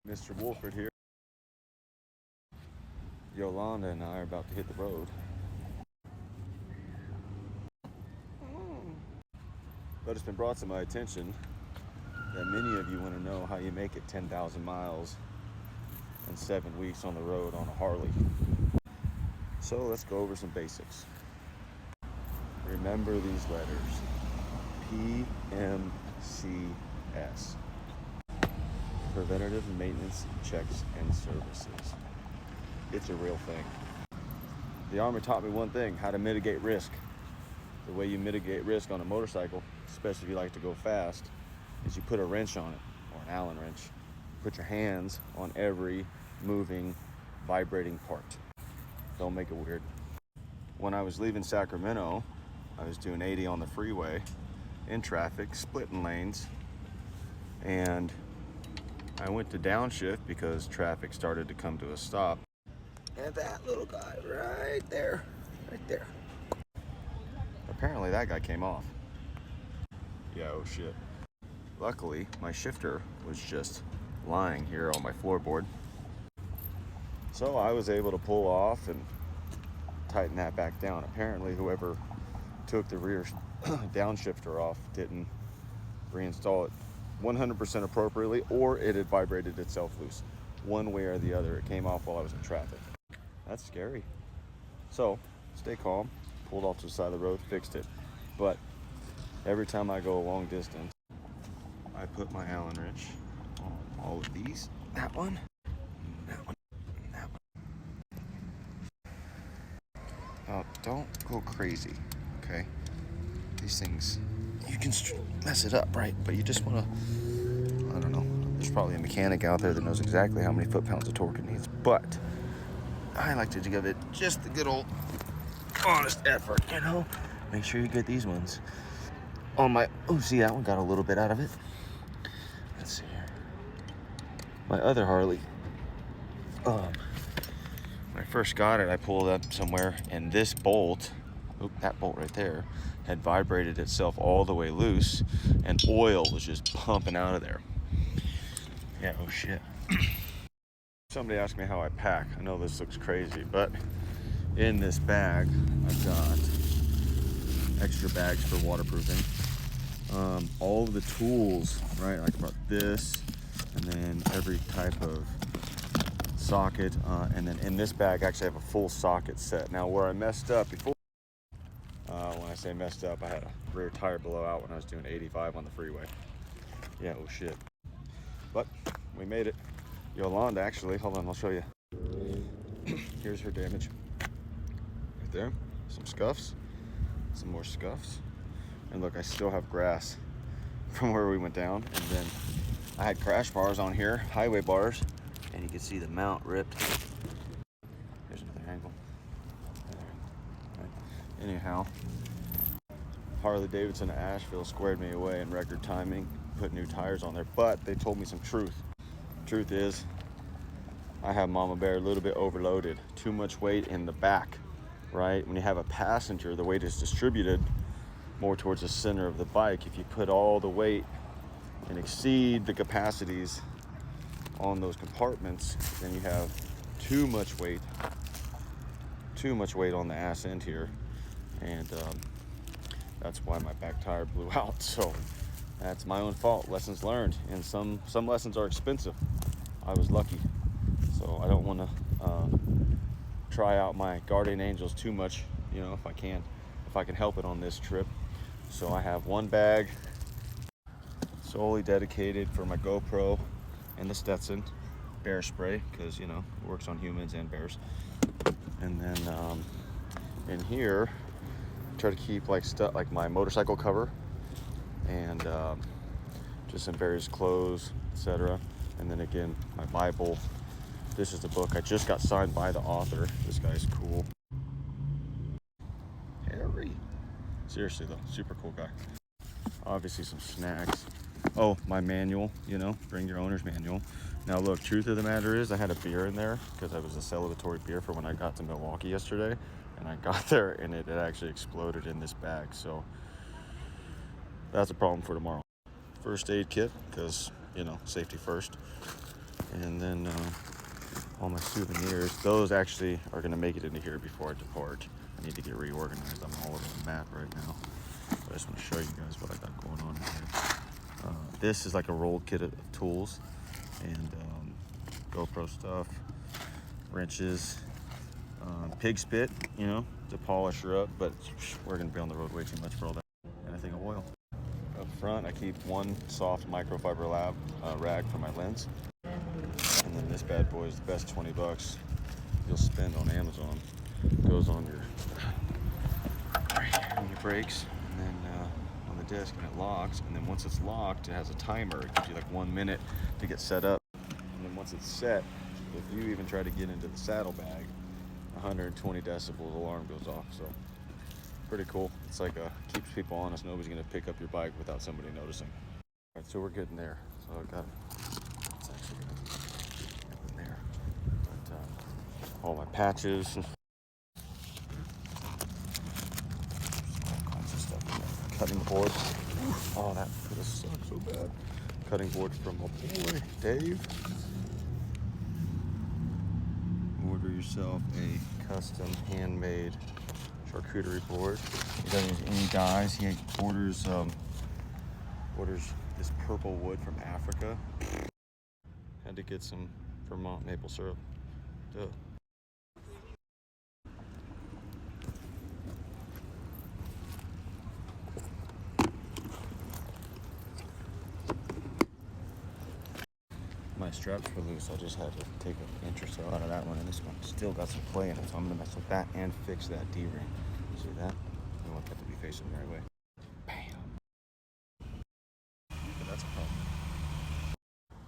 Mr. Wolford here. Yolanda and I are about to hit the road. But it's been brought to my attention that many of you want to know how you make it 10,000 miles in 7 weeks on the road on a Harley. So let's go over some basics. Remember these letters. PMCS. Preventative Maintenance Checks and Services. It's a real thing. The Army taught me one thing: how to mitigate risk. The way you mitigate risk on a motorcycle, especially if you like to go fast, is you put a wrench on it, or an Allen wrench. Put your hands on every moving, vibrating part. Don't make it weird. When I was leaving Sacramento, I was doing 80 on the freeway in traffic, splitting lanes, and I went to downshift because traffic started to come to a stop. And that little guy right there. Apparently that guy came off. Yeah, oh shit. Luckily, my shifter was just lying here on my floorboard. So I was able to pull off and tighten that back down. Apparently whoever took the rear downshifter off didn't reinstall it 100% appropriately, or it had vibrated itself loose. One way or the other, it came off while I was in traffic. That's scary. So, stay calm, pulled off to the side of the road, fixed it. But every time I go a long distance, I put my Allen wrench on all of these. That one, that one, that one. Now, don't go crazy, okay? These things, you can mess it up, right? But you just want to, I don't know, there's probably a mechanic out there that knows exactly how many foot-pounds of torque it needs, but I like to give it just the good old honest effort, you know? Make sure you get these ones on my, oh, see, that one got a little bit out of it. Let's see here. My other Harley, when I first got it, I pulled up somewhere, and this bolt, that bolt right there, had vibrated itself all the way loose, and oil was just pumping out of there. Yeah, oh shit. Somebody asked me how I pack. I know this looks crazy, but in this bag, I've got extra bags for waterproofing. All of the tools, right? Like I brought this, and then every type of socket, and then in this bag, actually I have a full socket set. Now, where I messed up before, when I say messed up, I had a rear tire blow out when I was doing 85 on the freeway. Yeah, oh shit. But we made it. Yolanda, actually, hold on, I'll show you. Here's her damage. Right there, some scuffs, some more scuffs. And look, I still have grass from where we went down. And then I had crash bars on here, highway bars, and you can see the mount ripped. Here's another angle. Right. Anyhow, Harley Davidson of Asheville squared me away in record timing, put new tires on there, but they told me some truth. Truth is, I have Mama Bear a little bit overloaded, too much weight in the back, right? When you have a passenger, the weight is distributed more towards the center of the bike. If you put all the weight and exceed the capacities on those compartments, then you have too much weight on the ass end here, and that's why my back tire blew out. So that's my own fault. Lessons learned, and some lessons are expensive. I was lucky, so I don't want to try out my guardian angels too much, you know, if I can help it on this trip. So I have one bag solely dedicated for my GoPro and the Stetson bear spray, because, you know, it works on humans and bears. And then in here, try to keep like stuff like my motorcycle cover and just some various clothes, etc. And then again, my Bible. This is the book. I just got signed by the author. This guy's cool. Harry. Seriously though, super cool guy. Obviously some snacks. Oh, my manual, you know, bring your owner's manual. Now look, truth of the matter is I had a beer in there because I was a celebratory beer for when I got to Milwaukee yesterday. And I got there and it actually exploded in this bag. So that's a problem for tomorrow. First aid kit, because, you know, safety first. And then all my souvenirs. Those actually are gonna make it into here before I depart. I need to get reorganized. I'm all over the map right now. But I just want to show you guys what I got going on here. This is like a rolled kit of tools and GoPro stuff, wrenches, pig spit, you know, to polish her up. But we're gonna be on the road way too much for all that. And I think of oil. Up front, I keep one soft microfiber rag for my lens. And then this bad boy is the best 20 bucks you'll spend on Amazon. It goes on your brakes and then on the disc, and it locks. And then once it's locked, it has a timer. It gives you like 1 minute to get set up. And then once it's set, if you even try to get into the saddlebag, 120 decibels alarm goes off. So pretty cool. It's like keeps people honest. Nobody's gonna pick up your bike without somebody noticing. All right, so we're getting there. So I got it's actually up in there. But all my patches. All kinds of stuff in there. Cutting boards. Oh, that could have sucked so bad. Cutting boards from my boy, Dave. Order yourself a custom handmade charcuterie board. He doesn't use any dyes. He orders this purple wood from Africa. Had to get some Vermont maple syrup. Duh. My straps were loose. I just had to take an inch or so out of that one, and this one still got some play in it, so I'm gonna mess with that and fix that D-ring. See that? I want that to be facing the right way. Bam. But that's a problem.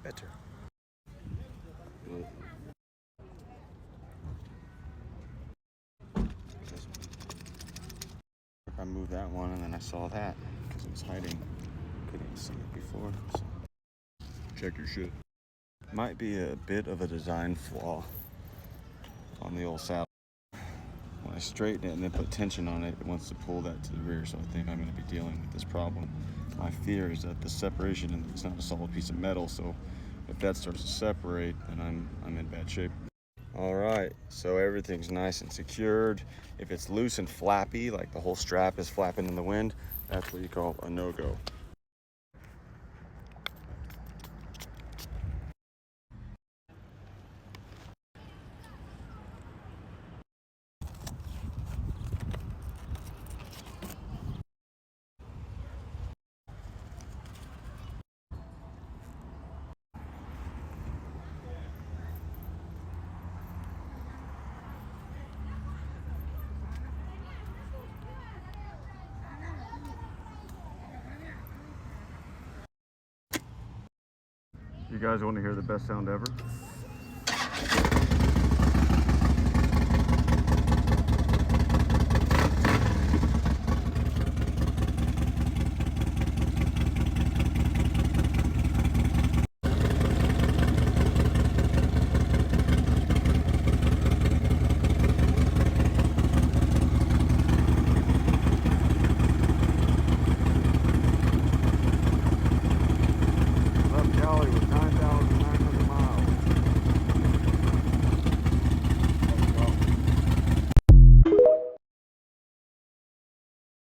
Better. I moved that one, and then I saw that because it was hiding. Couldn't even see it before. So. Check your shit. Might be a bit of a design flaw on the old saddle. When I straighten it and then put tension on it, it wants to pull that to the rear, so I think I'm going to be dealing with this problem. My fear is that the separation, and it's not a solid piece of metal, so if that starts to separate, then I'm in bad shape. All right, so everything's nice and secured. If it's loose and flappy, like the whole strap is flapping in the wind, that's what you call a no-go. You guys want to hear the best sound ever?